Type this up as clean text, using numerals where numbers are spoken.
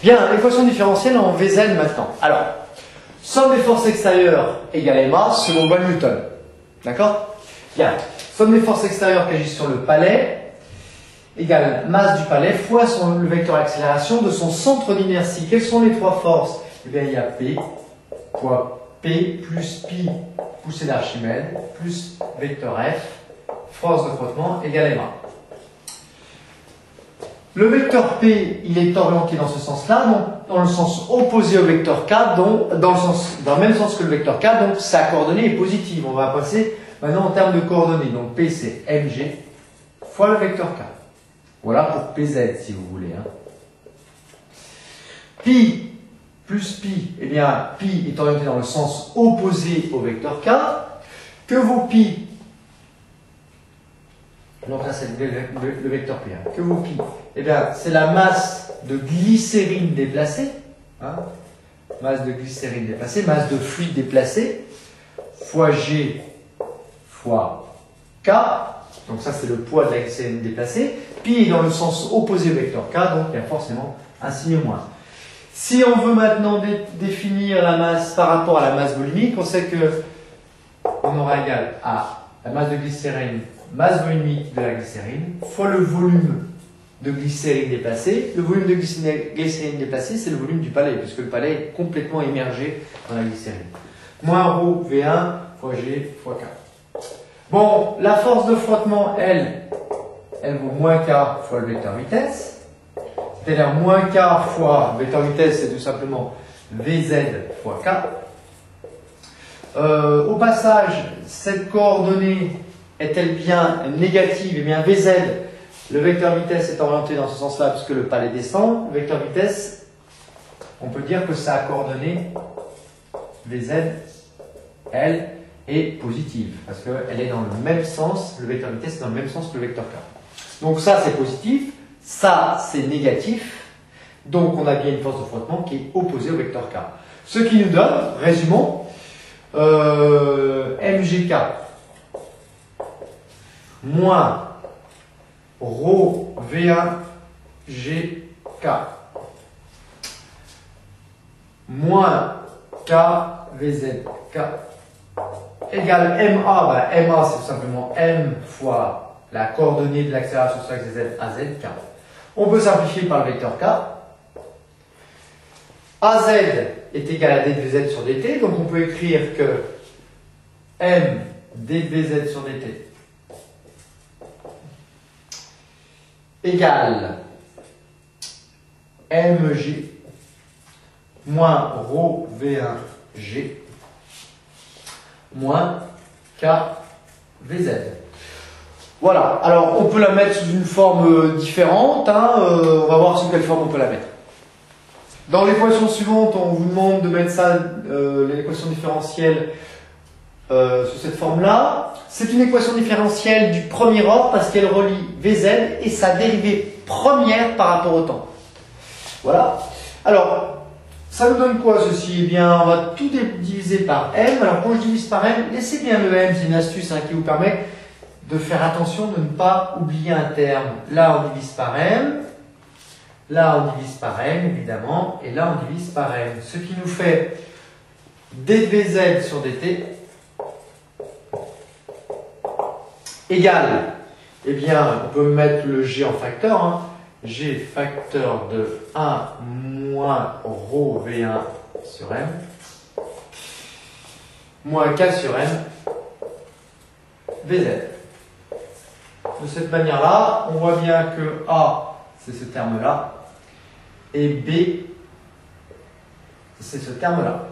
Bien, l'équation différentielle en Vz maintenant. Alors, somme des forces extérieures égale ma selon loi de Newton. D'accord? Bien, somme des forces extérieures qui agissent sur le palais égale masse du palais fois le vecteur accélération de son centre d'inertie. Quelles sont les trois forces? Eh bien, il y a P fois P plus pi poussée d'Archimède plus vecteur F, force de frottement égale ma. Le vecteur P, il est orienté dans ce sens-là, donc dans le sens opposé au vecteur K, donc dans le même sens que le vecteur K, donc sa coordonnée est positive. On va passer maintenant en termes de coordonnées. Donc P, c'est mg fois le vecteur K. Voilà pour Pz, si vous voulez. Pi plus pi, eh bien, pi est orienté dans le sens opposé au vecteur K. Que vaut pi? Donc là, c'est le vecteur P. Que vaut pi? Eh bien, c'est la masse de glycérine déplacée, masse de glycérine déplacée, masse de fluide déplacé, fois G fois K. Donc ça, c'est le poids de la glycérine déplacée. Pi est dans le sens opposé au vecteur K, donc il y a forcément un signe moins. Si on veut maintenant définir la masse par rapport à la masse volumique, on sait que on aura égal à la masse de glycérine, masse volumique de la glycérine, fois le volume de glycérine déplacée. Le volume de glycérine déplacée, c'est le volume du palais, puisque le palais est complètement immergé dans la glycérine. Moins ρ V1 fois G fois K. Bon, la force de frottement, elle vaut moins K fois le vecteur vitesse. C'est-à-dire moins K fois le vecteur vitesse, c'est tout simplement Vz fois K. Au passage, cette coordonnée est-elle bien négative? Eh bien, Vz, le vecteur vitesse est orienté dans ce sens-là puisque le palais descend. Le vecteur vitesse, on peut dire que sa coordonnée Vz, elle, est positive parce qu'elle est dans le même sens, le vecteur vitesse est dans le même sens que le vecteur K. Donc ça, c'est positif, ça, c'est négatif. Donc on a bien une force de frottement qui est opposée au vecteur K. Ce qui nous donne, résumons, mgk moins ρ V1 gk moins k vzk égale ma. Ma, c'est tout simplement m fois la coordonnée de l'accélération sur l'axe z à zk. On peut simplifier par le vecteur k. Az est égal à d dvz sur dt, donc on peut écrire que m d dvz sur dt égale mg moins ρ V1 g moins k vz. Voilà, alors on peut la mettre sous une forme différente, on va voir sous quelle forme on peut la mettre. Dans l'équation suivante, on vous demande de mettre ça, l'équation différentielle, sous cette forme-là. C'est une équation différentielle du premier ordre parce qu'elle relie Vz et sa dérivée première par rapport au temps. Voilà. Alors, ça nous donne quoi ceci? Eh bien, on va tout diviser par m. Alors, quand je divise par m, laissez bien le m, c'est une astuce qui vous permet de faire attention de ne pas oublier un terme. Là, on divise par m. Là, on divise par m, évidemment. Et là, on divise par m. Ce qui nous fait dvz sur dt égale, eh bien, on peut mettre le g en facteur. G facteur de 1 moins ρ V1 sur m moins k sur m Vz. De cette manière-là, on voit bien que A, c'est ce terme-là, et B, c'est ce terme-là.